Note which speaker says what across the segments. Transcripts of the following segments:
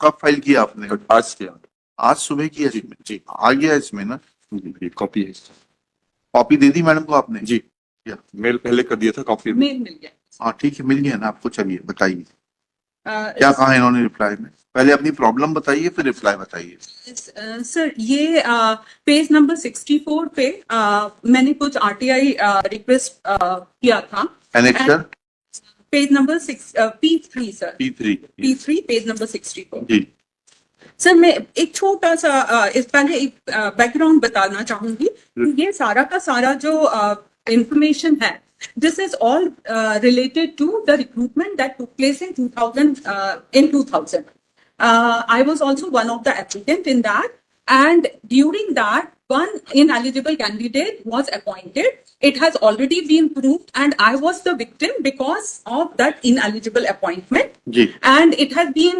Speaker 1: कब फाइल किया आपने?
Speaker 2: आज किया
Speaker 1: आज सुबह किया इसमें?
Speaker 2: जी
Speaker 1: आ गया इसमें ना?
Speaker 2: जी, कॉपी है
Speaker 1: कॉपी दे दी मैडम को आपने?
Speaker 2: जी, मेल पहले कर दिया था, कॉपी
Speaker 3: मेल मिल गया।
Speaker 1: हाँ ठीक है, मिल गया ना आपको। चलिए बताइए
Speaker 3: अ,
Speaker 1: क्या कहा इन्होंने रिप्लाई में। पहले अपनी प्रॉब्लम बताइए फिर रिप्लाई बताइए।
Speaker 3: सर ये पेज नंबर 64 पे मैंने कुछ आरटीआई रिक्वेस्ट किया था।
Speaker 1: Annexure
Speaker 3: page number P3 sir,
Speaker 1: P3
Speaker 3: P3 page number 64।
Speaker 1: जी।
Speaker 3: सर मैं एक छोटा सा इस पहले एक बैकग्राउंड बताना चाहूंगी। ये सारा का सारा जो इंफॉर्मेशन है, this is all related to the recruitment that took place in 2000. I was also one of the applicant in that, and during that, one ineligible candidate was appointed. It has already been proved, and I was the victim because of that ineligible appointment.
Speaker 1: जी
Speaker 3: And it has been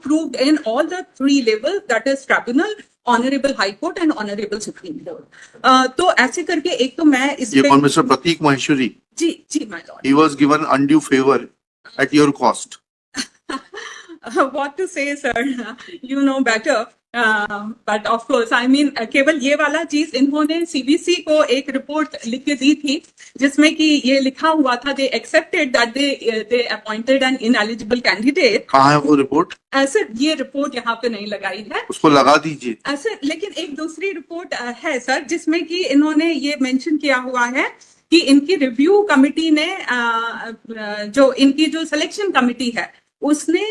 Speaker 3: proved in all the three levels, that is tribunal, honourable high court and honourable supreme court. तो ऐसे करके एक तो मैं इस
Speaker 1: ये
Speaker 3: पे
Speaker 1: कौन मिस्टर प्रतीक महेश्वरी?
Speaker 3: जी जी my lord.
Speaker 1: He was given undue favour at your cost.
Speaker 3: what to say sir, you know better, but of course I mean केवल ये वाला चीज इन्होंने सीबीसी को एक रिपोर्ट लिख के दी थी जिसमें कि ये लिखा हुआ था, they accepted that they appointed an ineligible candidate।
Speaker 1: कहाँ है वो रिपोर्ट?
Speaker 3: सर ये रिपोर्ट यहाँ पे नहीं लगाई है,
Speaker 1: उसको लगा दीजिए।
Speaker 3: सर लेकिन एक दूसरी रिपोर्ट है सर जिसमें कि इन्होंने ये मेंशन किया हुआ है कि इनकी रिव्यू कमिटी ने जो इनकी जो सिलेक्शन कमिटी है उसने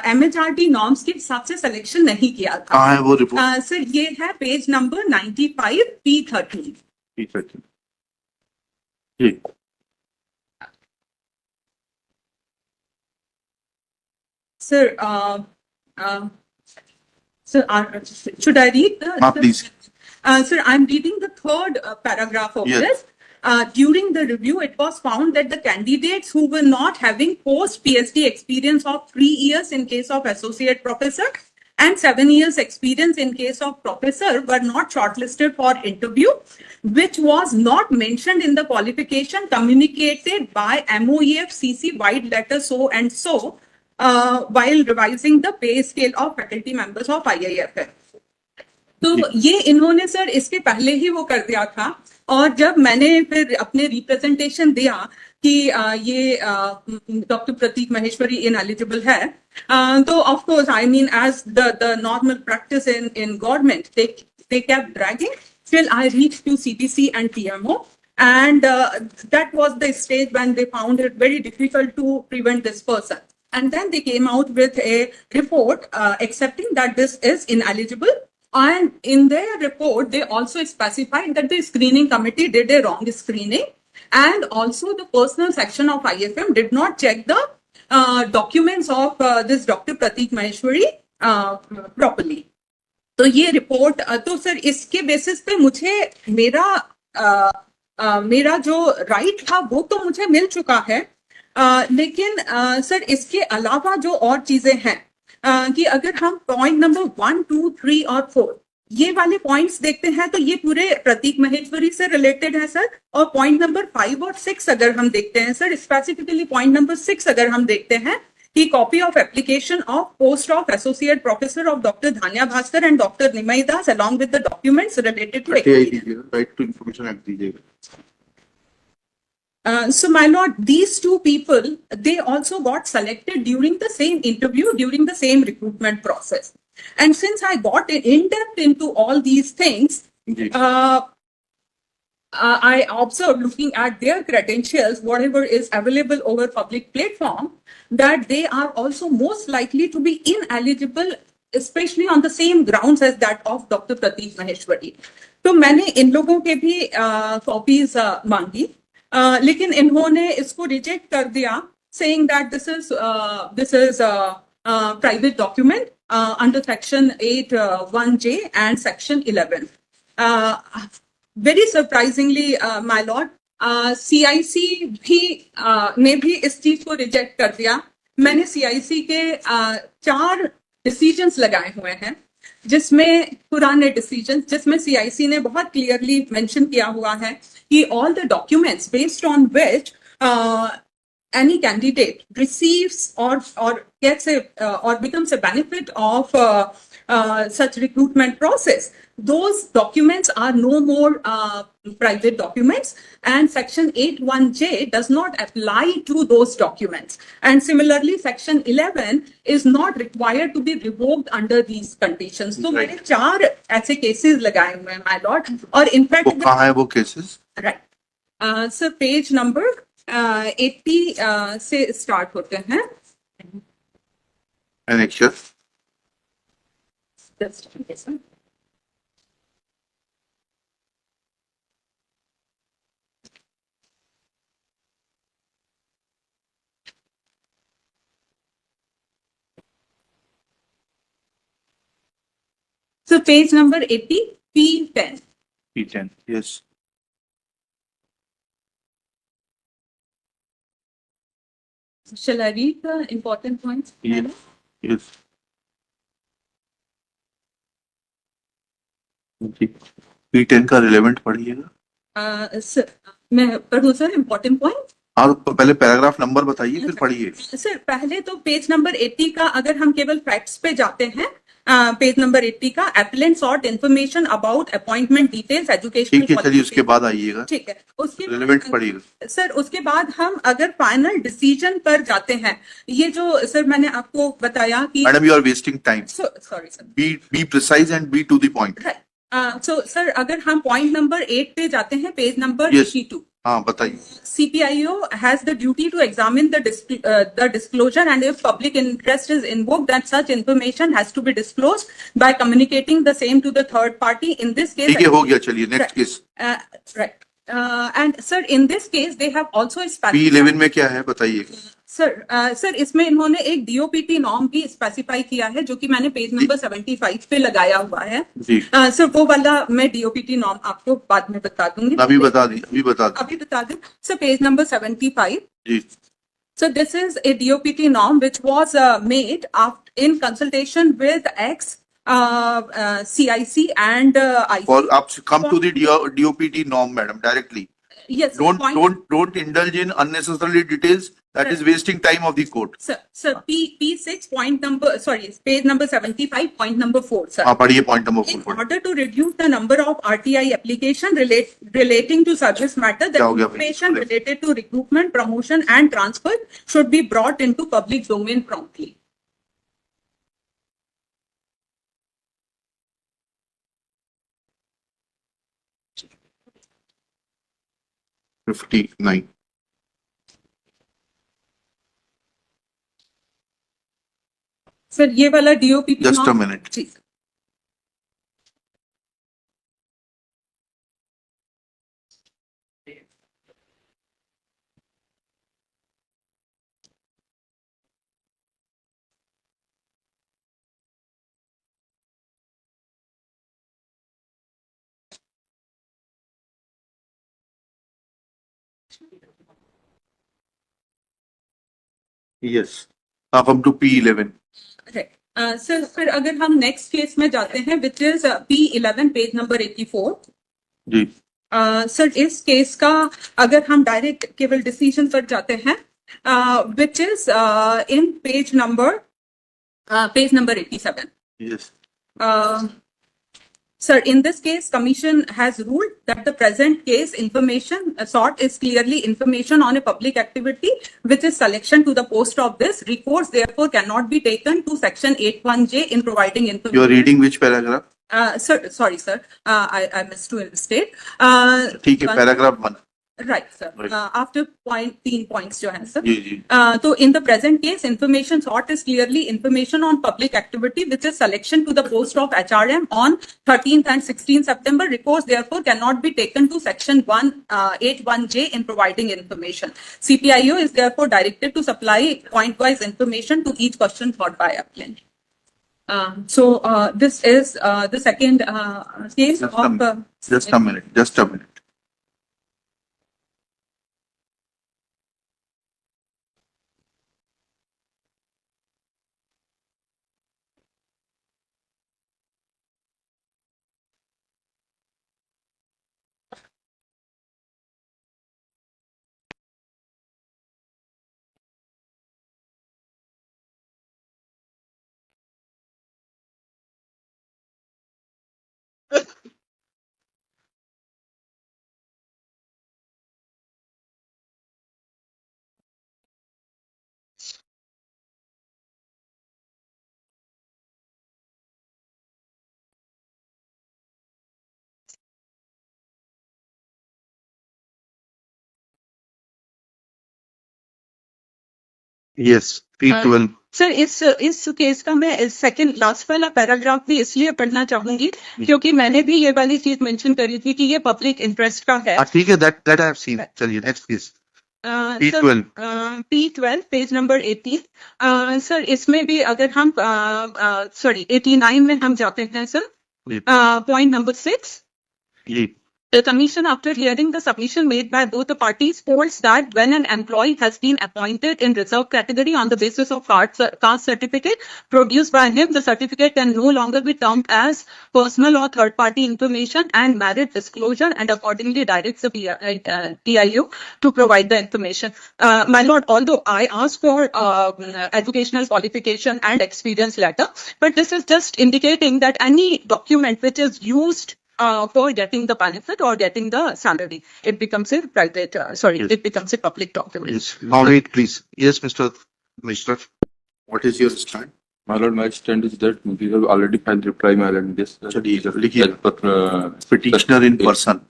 Speaker 3: एमएचआरडी नॉर्म्स के हिसाब से सिलेक्शन नहीं किया था।
Speaker 1: कहाँ है वो रिपोर्ट?
Speaker 3: सर ये है पेज नंबर 95 P13।
Speaker 1: ठीक है जी।
Speaker 3: Sir, should I read
Speaker 1: please.
Speaker 3: Sir, I'm reading the third paragraph of
Speaker 1: Yes.
Speaker 3: this. During the review, it was found that the candidates who were not having post-PhD experience of 3 years in case of associate professor and 7 years experience in case of professor were not shortlisted for interview, which was not mentioned in the qualification communicated by MOEF CC wide letter so and so while revising the pay scale of faculty members of IIFF. तो ये इन्होंने sir इसके पहले ही वो कर दिया था, और जब मैंने फिर अपने रिप्रेजेंटेशन दिया कि ये डॉक्टर प्रतीक महेश्वरी इनएलिजिबल है, तो of course I mean as the normal practice in government they kept dragging till I reached to CPC and TMO, and that was the stage when they found it very difficult to prevent this person, and then they came out with a report accepting that this is ineligible. And in their report, they also specified that the screening committee did a wrong screening, and also the personal section of IFM did not check the documents of this Dr. Pratik Maheshwari properly. तो ये report तो sir इसके basis पे मुझे मेरा जो right था वो तो मुझे मिल चुका है, लेकिन सर इसके अलावा जो और चीजें हैं कि अगर हम पॉइंट नंबर 1, 2, 3 और 4 ये वाले पॉइंट्स देखते हैं तो ये पूरे प्रतीक महेश्वरी से रिलेटेड है सर, और पॉइंट नंबर 5 और 6 अगर हम देखते हैं सर, स्पेसिफिकली पॉइंट नंबर 6 अगर हम देखते हैं कि copy of application of post of associate professor of doctor Dhanya Bhaskar and doctor Nimai Das along with the documents related to
Speaker 1: right to information act दीजिएगा।
Speaker 3: So my lord, these two people, they also got selected during the same interview, during the same recruitment process. And since I got in depth into all these things, I observed, looking at their credentials, whatever is available over public platform, that they are also most likely to be ineligible, especially on the same grounds as that of Dr. Pratik Maheshwari. तो मैंने इन लोगों के भी copies मांगी, लेकिन इन्होंने इसको reject कर दिया, saying that this is private document under section 8(1)(j) and section 11. Very surprisingly, my lord, CIC भी ने भी इस चीज को रिजेक्ट कर दिया। मैंने CIC के 4 डिसीजंस लगाए हुए हैं, जिसमें पुराने डिसीजन, जिसमें CIC ने बहुत क्लियरली मेंशन किया हुआ है कि all the documents based on which any candidate receives or gets a or becomes a benefit of such recruitment process, those documents are no more private documents, and section 81J does not apply to those documents. And similarly, section 11 is not required to be revoked under these conditions. So
Speaker 1: Right.
Speaker 3: मैंने 4 ऐसे cases लगाए हुए हैं, my lord, और in fact
Speaker 1: वो कहाँ है वो cases?
Speaker 3: right. Sir, page number 80 से start होते हैं.
Speaker 1: Annexure
Speaker 3: Just yes, sir. So page number 80, P10.
Speaker 1: P10. Yes.
Speaker 3: Shall I read the important points?
Speaker 1: Yes. Yes. P10 का रिलेवेंट पढ़िएगा.
Speaker 3: Sir, मैं पढ़ूँ sir important point?
Speaker 1: हाँ, तो पहले पैराग्राफ नंबर बताइए फिर पढ़िए.
Speaker 3: सर पहले तो पेज नंबर 80 का अगर हम केवल फैक्ट्स पे जाते हैं, पेज नंबर 80 का appellant sort information about appointment details education.
Speaker 1: ठीक है, चलिए उसके बाद आइएगा.
Speaker 3: ठीक है, उसके
Speaker 1: रिलेवेंट पढ़िएगा.
Speaker 3: सर उसके बाद हम अगर फाइनल डिसीजन पर जाते हैं, ये जो सर मैंने आपको बताया कि
Speaker 1: madam you are wasting time.
Speaker 3: Sorry sir.
Speaker 1: Be precise and be to the point.
Speaker 3: So sir अगर हम पॉइंट नंबर 8 पे जाते हैं, पेज नंबर
Speaker 1: Yes.
Speaker 3: 82.
Speaker 1: हाँ बताइए.
Speaker 3: CPIO has the duty to examine the disclosure, and if public interest is invoked, that such information has to be disclosed by communicating the same to the third party. In this case,
Speaker 1: ठीक है, हो गया. चलिए next case.
Speaker 3: right. And sir, in this case, they have also specified.
Speaker 1: P11 में क्या है बताइए.
Speaker 3: Sir इसमें इन्होंने एक DOPT नॉर्म भी स्पेसिफाई किया है, जो कि मैंने पेज नंबर 75 पे लगाया हुआ है.
Speaker 1: जी.
Speaker 3: सर वो वाला मैं DOPT नॉर्म आपको बाद में बता दूंगी.
Speaker 1: अभी बता दी. अभी बता दी.
Speaker 3: अभी बता दूं. Sir page number 75.
Speaker 1: जी.
Speaker 3: So this is a DOPT norm which was made in consultation with CIC and IC.
Speaker 1: For up come to the DOPT norm, madam, directly.
Speaker 3: Yes.
Speaker 1: Don't indulge in unnecessary details. That is wasting time of the court.
Speaker 3: Sir, P6 point number, sorry, page number 75, point number 4, sir.
Speaker 1: हाँ पढ़िए point number 4.
Speaker 3: In order to reduce the number of RTI application relating to subject matter, the
Speaker 1: क्या हो गया भाई?
Speaker 3: information related to recruitment, promotion and transfer should be brought into public domain promptly.
Speaker 1: $59.
Speaker 3: Sir ये वाला DOPT
Speaker 1: Just a
Speaker 3: norm-
Speaker 1: minute.
Speaker 3: जी.
Speaker 1: Yes. Come to P11.
Speaker 3: Sir फिर अगर हम नेक्स्ट केस में जाते हैं, which is P11, page number 84.
Speaker 1: जी.
Speaker 3: सर इस केस का अगर हम डायरेक्ट केवल डिसीजन पर जाते हैं, which is in page number 87.
Speaker 1: Yes.
Speaker 3: Sir, in this case, Commission has ruled that the present case information sought is clearly information on a public activity, which is selection to the post of this. Recourse therefore cannot be taken to section 81J in providing information.
Speaker 1: You are reading which paragraph?
Speaker 3: Sir, sorry, sir. I missed to state.
Speaker 1: ठीक है, paragraph 1.
Speaker 3: Right, sir.
Speaker 1: Right.
Speaker 3: After 3 points जो है, sir.
Speaker 1: जी जी.
Speaker 3: So in the present case, information sought is clearly information on public activity, which is selection to the post of HRM on 13th and 16th September. Recourse therefore cannot be taken to section 181J in providing information. CPIO is therefore directed to supply point-wise information to each question thought by applicant. So this is the second case of.
Speaker 1: Just a minute. Just a minute. Yes, P12.
Speaker 3: Sir इस case का मैं second last वाला paragraph भी इसलिए पढ़ना चाहूंगी क्योंकि मैंने भी ये वाली चीज मेंशन करी थी कि ये पब्लिक इंटरेस्ट का है.
Speaker 1: ठीक है, that I have seen. चलिए next please. P12.
Speaker 3: P12 page number 18. Sir इसमें भी अगर हम सॉरी 89 में हम जाते हैं सर. Point number 6.
Speaker 1: जी.
Speaker 3: The Commission, after hearing the submission made by both the parties, holds that when an employee has been appointed in reserve category on the basis of caste certificate produced by him, the certificate can no longer be termed as personal or third-party information and merit disclosure, and accordingly directs the PIU to provide the information. My lord, although I asked for educational qualification and experience letter, but this is just indicating that any document which is used for getting the benefit or getting the salary, it becomes a private,
Speaker 1: Yes.
Speaker 3: it becomes a public document.
Speaker 1: Yes. Now wait, please. Yes, Mr. Mishra. What is your stand?
Speaker 2: My lord, my stand is that we have already filed reply mail and this.
Speaker 1: चलिए, लिखिए.
Speaker 2: But
Speaker 1: Petitioner in person,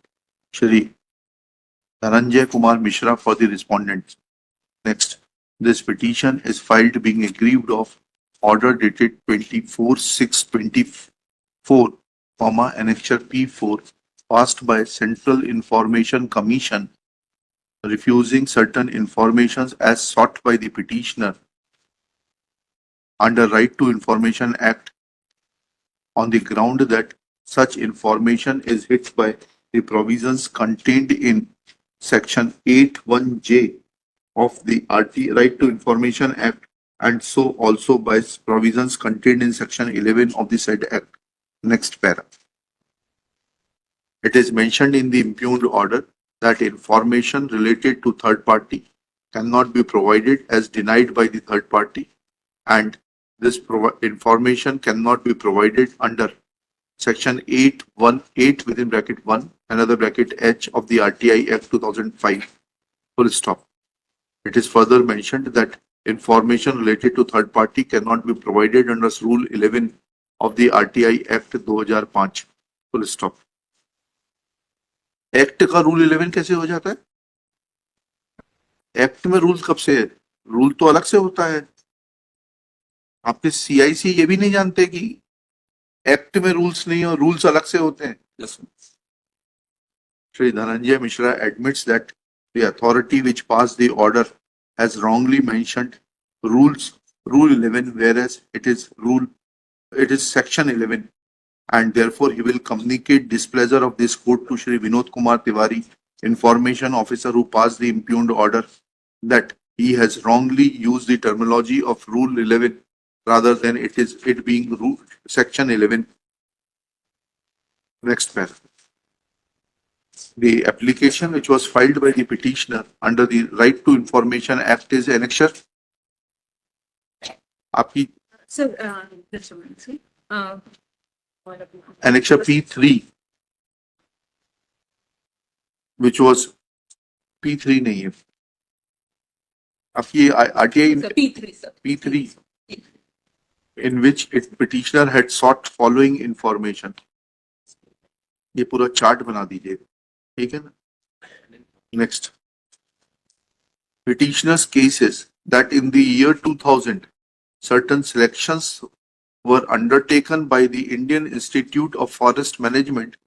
Speaker 1: Shri Dhananjay Kumar Mishra for the respondent. Next, this petition is filed being aggrieved of order dated 24/6/24, annexure P4, passed by Central Information Commission, refusing certain informations as sought by the petitioner under Right to Information Act on the ground that such information is hit by the provisions contained in Section 8(1)(j) of the Right to Information Act, and so also by provisions contained in Section 11 of the said Act. Next para. It is mentioned in the impugned order that information related to third party cannot be provided as denied by the third party, and this information cannot be provided under Section 8(1)(8) within bracket 1, another bracket H of the RTI Act 2005. Full stop. It is further mentioned that information related to third party cannot be provided under Rule 11 of the RTI Act 2005. Full stop. Act का rule 11 कैसे हो जाता है? Act में rule कब से है? Rule तो अलग से होता है. आपके CIC ये भी नहीं जानते कि एक्ट में रूल्स नहीं और रूल्स अलग से होते हैं.
Speaker 2: yes,
Speaker 1: Shri Dhananjay Mishra admits that the authority which passed the order has wrongly mentioned Rule 11, whereas it is Section 11, and therefore he will communicate displeasure of this court to Shri Vinod Kumar Tiwari, Information Officer who passed the impugned order, that he has wrongly used the terminology of Rule 11 rather than it being Section 11. Next paragraph. The application which was filed by the petitioner under the Right to Information Act is annexure. आपकी
Speaker 3: Sir, just a minute, sir.
Speaker 1: annexure P3, which was P3 नहीं है. आपकी RTI
Speaker 3: Sir, P3, sir.
Speaker 1: P3, in which petitioner had sought following information. ये पूरा chart बना दीजिए, ठीक है ना? Next. Petitioner's case is that in the year 2000, certain selections were undertaken by the Indian Institute of Forest Management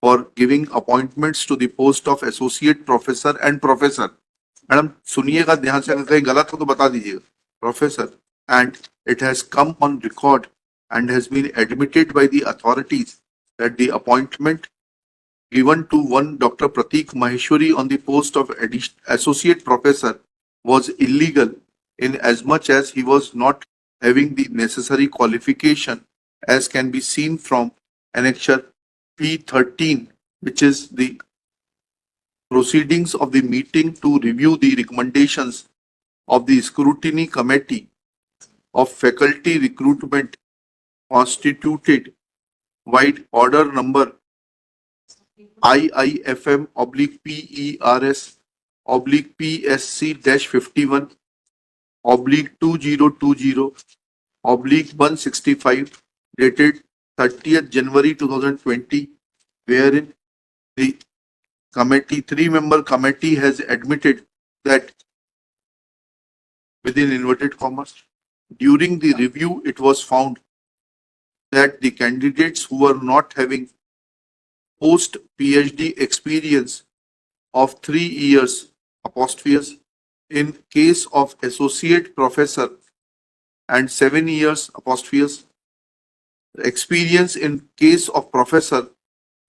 Speaker 1: for giving appointments to the post of associate professor and professor. Madam सुनिएगा ध्यान से, अगर कहीं गलत हो तो बता दीजिएगा. Professor, and it has come on record and has been admitted by the authorities that the appointment given to one Dr. Pratik Maheshwari on the post of associate professor was illegal in as much as he was not having the necessary qualification, as can be seen from annexure P13, which is the proceedings of the meeting to review the recommendations of the scrutiny committee of faculty recruitment constituted wide order number IIFM/PERS/PSC-51/2020/165 dated 30th January 2020, wherein the committee, 3-member committee, has admitted that within inverted commas. During the review, it was found that the candidates who were not having post PhD experience of 3 years apostrophes in case of associate professor and 7 years apostrophes experience in case of professor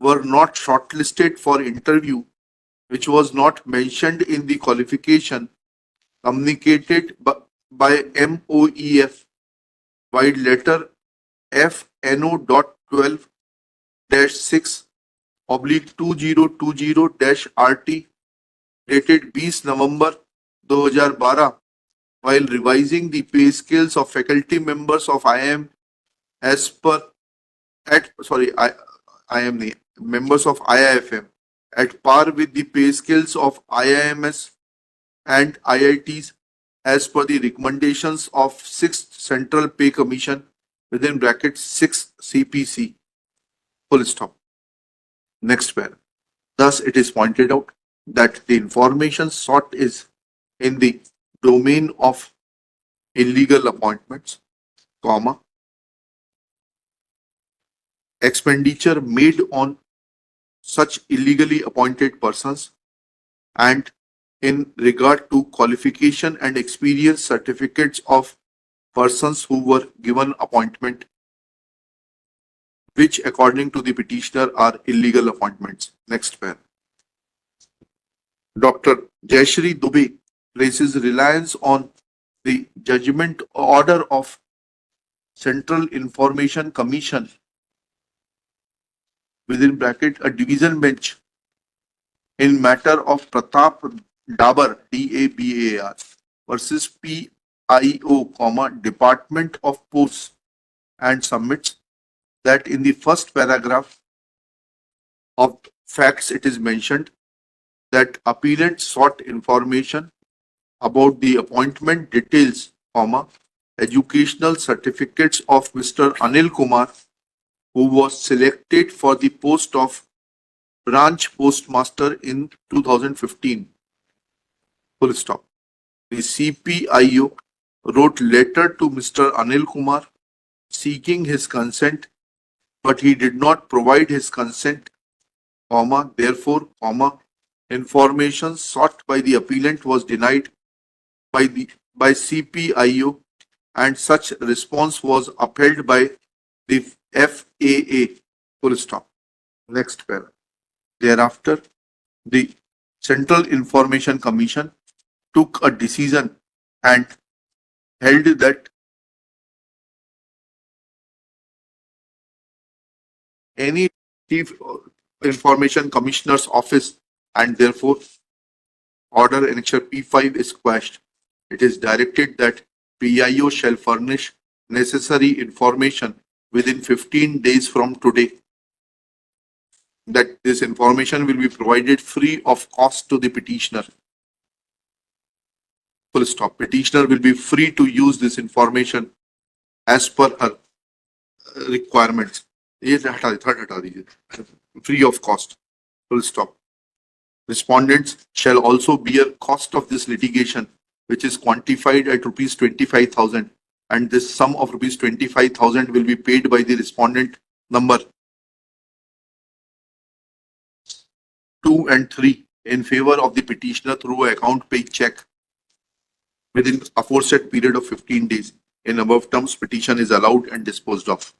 Speaker 1: were not shortlisted for interview, which was not mentioned in the qualification communicated by MOEF by letter FNO.12-6/2020-RT dated 20 November 2012 while revising the pay scales of faculty members of IIM as per members of IIFM at par with the pay scales of IIMS and IITs as per the recommendations of 6th Central Pay Commission within brackets 6 CPC. Full stop. Next paragraph. Thus, it is pointed out that the information sought is in the domain of illegal appointments, comma, expenditure made on such illegally appointed persons, and in regard to qualification and experience certificates of persons who were given appointment, which according to the petitioner are illegal appointments. Next paragraph. Dr. Jayashree Dubey places reliance on the judgment order of Central Information Commission within bracket a division bench in matter of Pratap Dabar DABAR versus PIO, Department of Posts, and submits that in the first paragraph of facts it is mentioned that appellant sought information about the appointment details, educational certificates of Mr. Anil Kumar, who was selected for the post of branch postmaster in 2015. Full stop. The CPIO wrote letter to Mr. Anil Kumar seeking his consent, but he did not provide his consent, therefore, information sought by the appellant was denied by CPIO, and such response was upheld by the FAA. Full stop. Next paragraph. Thereafter, the Central Information Commission took a decision and held that any Chief Information Commissioner's office and therefore order annexure P5 is quashed. It is directed that PIO shall furnish necessary information within 15 days from today. That this information will be provided free of cost to the petitioner. Full stop. Petitioner will be free to use this information as per her requirements. Free of cost. Full stop. Respondents shall also bear cost of this litigation, which is quantified at rupees 25,000, and this sum of rupees 25,000 will be paid by the respondent number 2 and 3 in favor of the petitioner through account paid check within aforesaid period of 15 days. In above terms, petition is allowed and disposed of.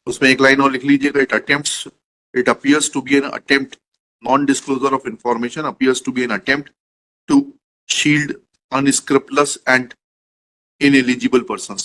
Speaker 1: उसमें एक line और लिख लीजिएगा, it appears to be an attempt, non-disclosure of information appears to be an attempt to shield unscrupulous and ineligible persons.